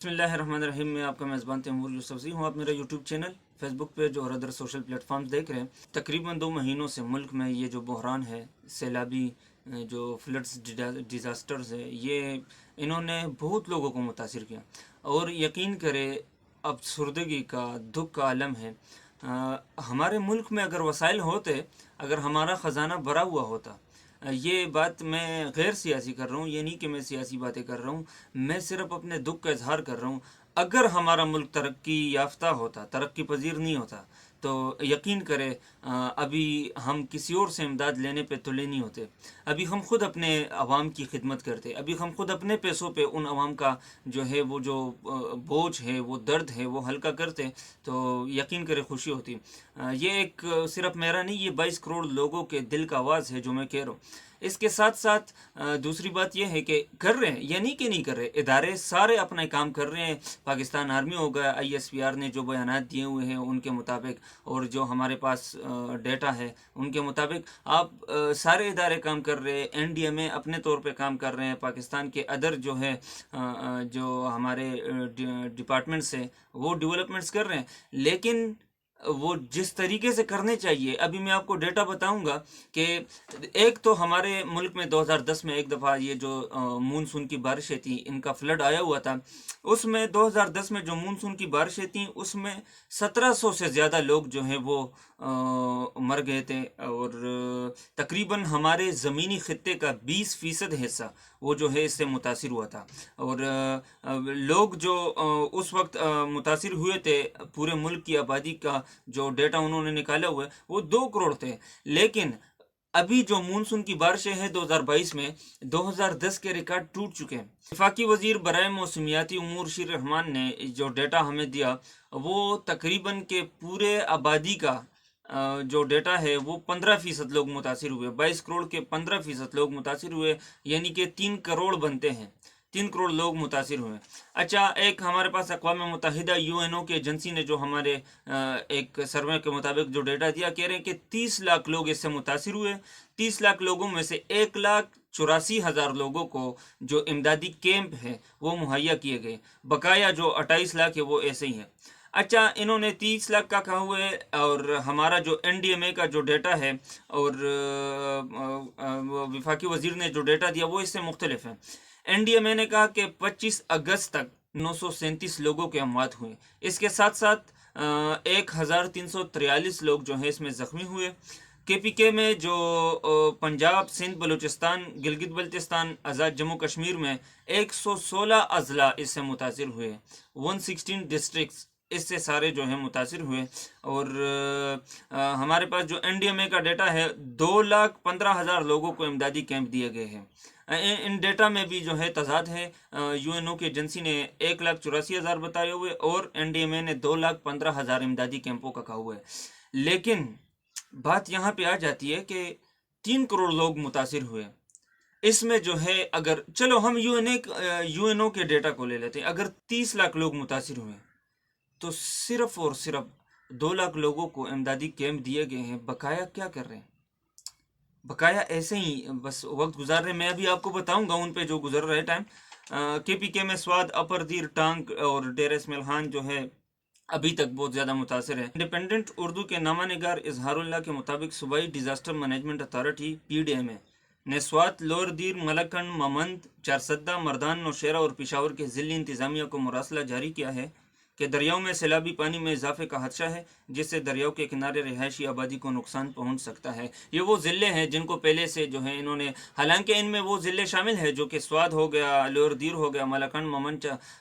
बिस्मिल्लाहिर्रहमानिर्रहीम। मैं आपका मेज़बान तैमूर यूसुफ़ज़ई हूँ। आप मेरा यूट्यूब चैनल, फेसबुक पेज और अदर सोशल प्लेटफॉर्म्स देख रहे हैं। तकरीबन 2 महीनों से मुल्क में ये जो बहरान है, सैलाबी जो फ्लड्स डिज़ास्टर्स है, ये इन्होंने बहुत लोगों को मुतासिर किया और यकीन करें अफ़सुर्दगी का, दुख का आलम है। हमारे मुल्क में अगर वसाइल होते, अगर हमारा ख़जाना भरा हुआ होता, ये बात मैं गैर सियासी कर रहा हूँ, ये नहीं कि मैं सियासी बातें कर रहा हूँ, मैं सिर्फ अपने दुख का इजहार कर रहा हूँ। अगर हमारा मुल्क तरक्की याफ्ता होता, तरक्की पजीर नहीं होता, तो यकीन करें अभी हम किसी और से इमदाद लेने पे तुले नहीं होते। अभी हम खुद अपने अवाम की खिदमत करते, अभी हम खुद अपने पैसों पे उन अवाम का जो है वो जो बोझ है, वो दर्द है, वो हल्का करते, तो यकीन करें खुशी होती। ये एक सिर्फ मेरा नहीं, ये 22 करोड़ लोगों के दिल का आवाज़ है जो मैं कह रहा हूँ। इसके साथ साथ दूसरी बात यह है कि कर रहे हैं, ये नहीं कि नहीं कर रहे, इदारे सारे अपना काम कर रहे हैं। पाकिस्तान आर्मी हो गया, ISPR ने जो बयानात दिए हुए हैं उनके मुताबिक, और जो हमारे पास डेटा है उनके मुताबिक आप सारे इदारे काम कर रहे हैं। NDMA अपने तौर पे काम कर रहे हैं, पाकिस्तान के अदर जो है जो हमारे डिपार्टमेंट्स हैं वो डेवलपमेंट्स कर रहे हैं, लेकिन वो जिस तरीके से करने चाहिए। अभी मैं आपको डेटा बताऊंगा कि एक तो हमारे मुल्क में 2010 में एक दफ़ा ये जो मानसून की बारिशें थी, इनका फ्लड आया हुआ था। उसमें 2010 में जो मानसून की बारिशें थी उसमें 1700 से ज़्यादा लोग जो हैं वो मर गए थे, और तकरीबन हमारे ज़मीनी खत्ते का 20% हिस्सा वो जो है इससे मुतासिर हुआ था। और लोग जो उस वक्त मुतासिर हुए थे, पूरे मुल्क की आबादी का जो डेटा उन्होंने निकाला हुआ है वो 2 करोड़ थे। लेकिन अभी जो मानसून की बारिशें हैं 2022 में 2010 के रिकॉर्ड टूट चुके हैं। वफाकी वजीर बराए मौसमियाती उमूर शीर रहमान ने जो डेटा हमें दिया, वो तकरीबन के पूरे आबादी का जो डेटा है वो 15% लोग मुतासिर हुए। 22 करोड़ के 15% लोग मुतासिर हुए, यानी कि 3 करोड़ बनते हैं। 3 करोड़ लोग मुतासिर हुए। अच्छा, एक हमारे पास अक़वाम मुत्तहिदा UNO की एजेंसी ने जो हमारे एक सर्वे के मुताबिक जो डेटा दिया, कह रहे हैं कि 30 लाख लोग इससे मुतासिर हुए। 30 लाख लोगों में से 1,84,000 लोगों को जो इमदादी कैंप है वो मुहैया किए गए। बकाया जो 28 लाख है वो ऐसे ही है। अच्छा, इन्होंने 30 लाख का कहा हुआ है, और हमारा जो NDMA का जो डेटा है और वफाकी वजीर ने जो डेटा दिया वो इससे मुख्तलिफ है। NDMA ने कहा कि 25 अगस्त तक 937 लोगों के अमवात हुए। इसके साथ साथ 1343 लोग जो हैं इसमें ज़ख्मी हुए। KPK में जो पंजाब, सिंध, बलूचिस्तान, गिलगित बल्तिस्तान, आज़ाद जम्मू कश्मीर में 116 अजला इससे मुतासिर हुए। 116 डिस्ट्रिक्ट्स इससे सारे जो हैं मुतासिर हुए। और हमारे पास जो NDMA का डेटा है 2,15,000 लोगों को इमदादी कैंप दिए गए हैं। इन डेटा में भी जो है तजाद है। UNO की एजेंसी ने 1,84,000 बताए हुए और NDMA ने 2,15,000 इमदादी कैंपों का कहा हुआ है। लेकिन बात यहाँ पे आ जाती है कि 3 करोड़ लोग मुतासिर हुए। इसमें जो है, अगर चलो हम UNO के डेटा को ले लेते हैं, अगर 30 लाख लोग मुतासिर हुए तो सिर्फ और सिर्फ 2 लाख लोगों को इमदादी कैंप दिए गए हैं। बकाया क्या कर रहे हैं? बकाया ऐसे ही बस वक्त गुजार रहे हैं। मैं अभी आपको बताऊंगा उन पे जो गुजर रहे टाइम। KPK में स्वाद, अपर दीर, टांग और डेर इस्माइल खान जो है अभी तक बहुत ज़्यादा मुतासर है। इंडिपेंडेंट उर्दू के नामा निगार इजहारुल्लाह के मुताबिक सूबाई डिज़ास्टर मैनेजमेंट अथॉरिटी PDMA ने स्वात, लोअर दीर, मलकन, ममंद, चारसद्दा, मर्दान, नौशेरा और पिशावर के ज़िली इंतज़ामिया को मुरासला जारी किया है कि दरियाओं में सैलाबी पानी में इजाफे का खदशा है, जिससे दरियाओं के किनारे रिहायशी आबादी को नुकसान पहुंच सकता है। ये वो ज़िले हैं जिनको पहले से जो है इन्होंने, हालांकि इनमें वो ज़िले शामिल हैं जो कि स्वाद हो गया, लोअर दीर हो गया, मलकन, ममन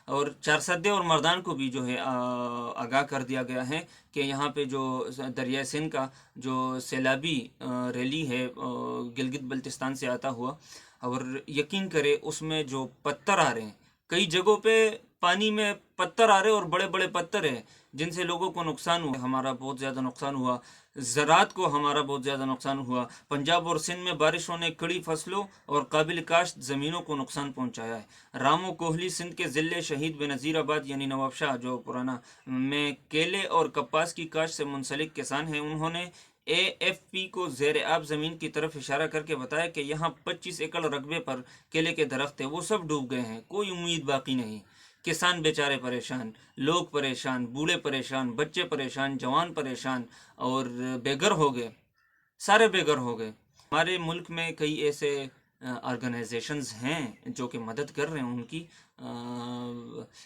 और चारसद्दे और मर्दान को भी जो है आगाह कर दिया गया है कि यहाँ पे जो दरिया सिंध का जो सैलाबी रैली है गिलगित बल्तिस्तान से आता हुआ, और यकीन करे उसमें जो पत्थर आ रहे हैं, कई जगहों पे पानी में पत्थर आ रहे और बड़े बड़े पत्थर हैं जिनसे लोगों को नुकसान हुआ। हमारा बहुत ज़्यादा नुकसान हुआ, ज़रात को हमारा बहुत ज़्यादा नुकसान हुआ। पंजाब और सिंध में बारिशों ने कड़ी फसलों और काबिल काश्त ज़मीनों को नुकसान पहुंचाया है। रामो कोहली सिंध के ज़िले शहीद बेनज़ीराबाद यानी नवाबशाह जो पुराना में केले और कपास की काश्त से मुंसलिक किसान हैं, उन्होंने AFP को ज़ेर आब ज़मीन की तरफ इशारा करके बताया कि यहाँ 25 एकड़ रकबे पर केले के दरख्त है, वो सब डूब गए हैं, कोई उम्मीद बाकी नहीं। किसान बेचारे परेशान, लोग परेशान, बूढ़े परेशान, बच्चे परेशान, जवान परेशान और बेघर हो गए, सारे बेघर हो गए। हमारे मुल्क में कई ऐसे ऑर्गेनाइजेशंस हैं जो कि मदद कर रहे हैं उनकी।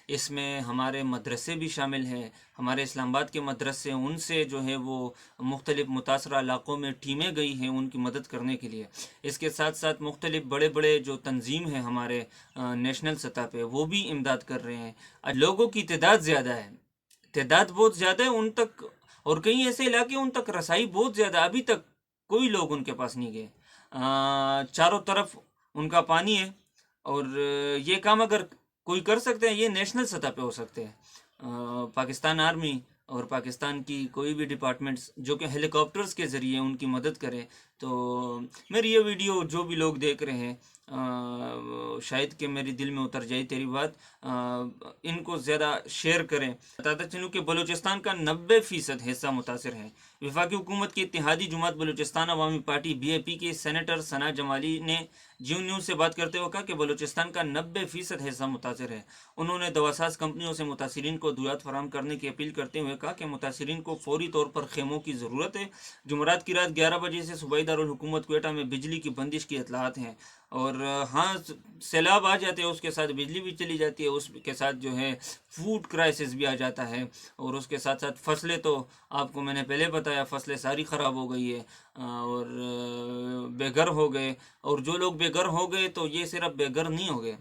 इसमें हमारे मदरसे भी शामिल हैं, हमारे इस्लामाबाद के मदरसे, उनसे जो है वो मुख्तलिफ़ मुतासरा इलाक़ों में टीमें गई हैं उनकी मदद करने के लिए। इसके साथ साथ मुख्तलिफ़ बड़े बड़े जो तंजीम हैं हमारे नेशनल सतह पे, वो भी इमदाद कर रहे हैं। लोगों की तादाद ज़्यादा है, तादाद बहुत ज़्यादा है उन तक, और कई ऐसे इलाके उन तक रसाई बहुत ज़्यादा, अभी तक कोई लोग उनके पास नहीं गए। चारों तरफ उनका पानी है, और ये काम अगर कोई कर सकते हैं, ये नेशनल सतह पे हो सकते हैं। पाकिस्तान आर्मी और पाकिस्तान की कोई भी डिपार्टमेंट्स जो कि हेलीकॉप्टर्स के ज़रिए उनकी मदद करें। तो मेरी ये वीडियो जो भी लोग देख रहे हैं, शायद कि मेरे दिल में उतर जाए तेरी बात, इनको ज़्यादा शेयर करें। बताता चलूँ कि बलूचिस्तान का 90% हिस्सा मुतासर है। वफाकी हुकूमत की इत्तेहादी जुमात बलूचिस्तान अवामी पार्टी BAP के सेनेटर सना जमाली ने जियो न्यूज़ से बात करते हुए कहा कि बलूचिस्तान का 90% हिस्सा मुतासर है। उन्होंने दवासाज कंपनियों से मुतासरीन को दुआत फराहम करने की अपील करते हुए कहा कि मुतासरीन को फौरी तौर पर खेमों की ज़रूरत है। जुमरात की रात 11 बजे से सूबाई दारुल हुकूमत क्वेटा में बिजली की बंदिश की इतलात हैं, और हाँ, सैलाब आ जाते हैं, उसके साथ बिजली भी चली जाती है, उसके साथ जो है फूड क्राइसिस भी आ जाता है, और उसके साथ साथ फसलें, तो आपको मैंने पहले बताया फसलें सारी ख़राब हो गई है, और बेघर हो गए। और जो लोग बेघर हो गए तो ये सिर्फ बेघर नहीं हो गए,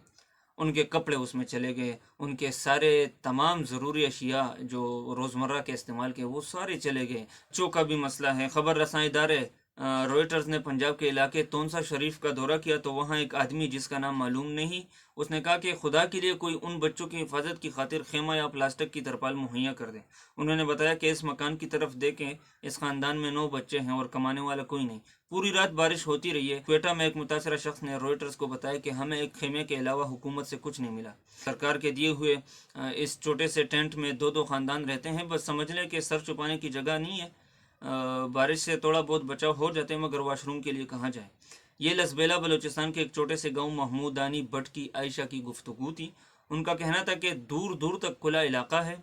उनके कपड़े उसमें चले गए, उनके सारे तमाम ज़रूरी अशिया जो रोज़मर्रा के इस्तेमाल के वो सारे चले गए। बच्चों का भी मसला है। ख़बर रसां इदारे रॉयटर्स ने पंजाब के इलाके तोनसा शरीफ का दौरा किया तो वहाँ एक आदमी जिसका नाम मालूम नहीं, उसने कहा कि खुदा के लिए कोई उन बच्चों की हिफाजत की खातिर खेमा या प्लास्टिक की तरपाल मुहैया कर दे। उन्होंने बताया कि इस मकान की तरफ देखें, इस ख़ानदान में 9 बच्चे हैं और कमाने वाला कोई नहीं। पूरी रात बारिश होती रही है। क्वेटा में एक मुतासरा शख्स ने रॉयटर्स को बताया कि हमें एक खेमे के अलावा हुकूमत से कुछ नहीं मिला। सरकार के दिए हुए इस छोटे से टेंट में 2-2 ख़ानदान रहते हैं। बस समझ लें कि सर छुपाने की जगह नहीं है। बारिश से थोड़ा बहुत बचाव हो जाते हैं, मगर वाशरूम के लिए कहाँ जाए। ये लसबेला बलूचिस्तान के एक छोटे से गांव महमूदानी भट्ट की आयशा की गुफ्तगू थी। उनका कहना था कि दूर दूर तक खुला इलाका है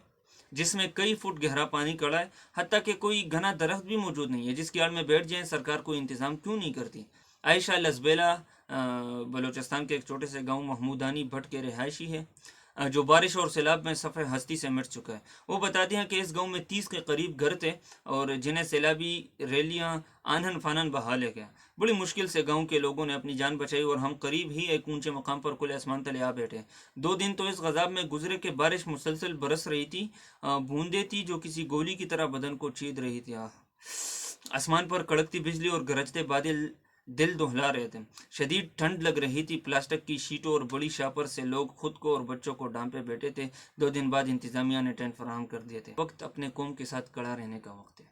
जिसमें कई फुट गहरा पानी खड़ा है, हत्ता कि कोई घना दरख्त भी मौजूद नहीं है जिसकी आड़ में बैठ जाएं। सरकार कोई इंतज़ाम क्यों नहीं करती। आयशा लसबेला बलूचिस्तान के एक छोटे से गांव महमूदानी भट्ट के रिहायशी है, जो बारिश और सैलाब में सफ़े हस्ती से मिट चुका है। वो बताते हैं कि इस गांव में 30 के करीब घर थे और जिन्हें सैलाबी रैलियां आनन फानन बहा ले गया। बड़ी मुश्किल से गांव के लोगों ने अपनी जान बचाई और हम करीब ही एक ऊंचे मकाम पर खुले आसमान तले आ बैठे। 2 दिन तो इस गज़ाब में गुजरे कि बारिश मुसलसल बरस रही थी, बूंदें थी जो किसी गोली की तरह बदन को चीर रही थी। आसमान पर कड़कती बिजली और गरजते बादल दिल दहला रहे थे। शदीद ठंड लग रही थी। प्लास्टिक की शीटों और बड़ी शापर से लोग खुद को और बच्चों को ढांपे बैठे थे। 2 दिन बाद इंतजामिया ने टेंट फराहम कर दिए थे। वक्त अपने कौम के साथ खड़ा रहने का वक्त है।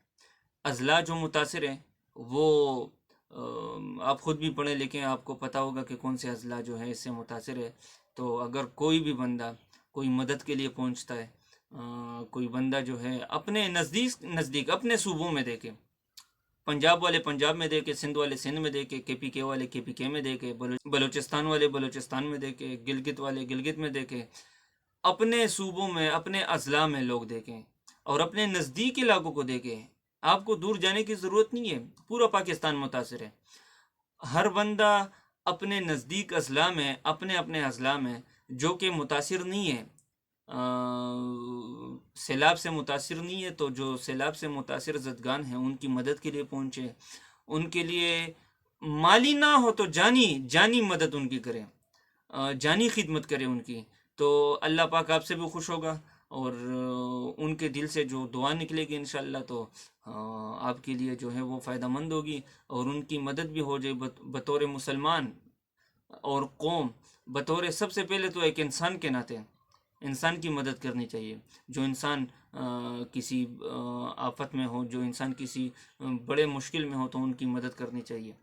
अजला जो मुतासिर है वो आप ख़ुद भी पढ़ें लिखें, आपको पता होगा कि कौन से अजला जो है इससे मुतासिर है। तो अगर कोई भी बंदा कोई मदद के लिए पहुंचता है, कोई बंदा जो है अपने नज़दीक अपने सूबों में देखे, पंजाब वाले पंजाब में देके, सिंध वाले सिंध में देके, KPK वाले KPK में देके, बलूचिस्तान वाले बलूचिस्तान में देके, गिलगित वाले गिलगित में देके, अपने सूबों में अपने अजला में लोग देखें और अपने नज़दीक इलाकों को देखें। आपको दूर जाने की ज़रूरत नहीं है, पूरा पाकिस्तान मुतासिर है। हर बंदा अपने नज़दीक अजला में, अपने अपने अजला में जो कि मुतासिर नहीं है, सैलाब से मुतासिर नहीं है, तो जो सैलाब से मुतासिर ज़दगान हैं उनकी मदद के लिए पहुँचे, उनके लिए माली ना हो तो जानी मदद उनकी करें, जानी खिदमत करें उनकी, तो अल्लाह पाक आपसे भी खुश होगा और उनके दिल से जो दुआ निकलेगी इंशाअल्लाह तो आपके लिए जो है वो फ़ायदेमंद होगी और उनकी मदद भी हो जाए बतौर मुसलमान और कौम, बतौर सबसे पहले तो एक इंसान के नाते इंसान की मदद करनी चाहिए। जो इंसान किसी आफत में हो, जो इंसान किसी बड़े मुश्किल में हो तो उनकी मदद करनी चाहिए।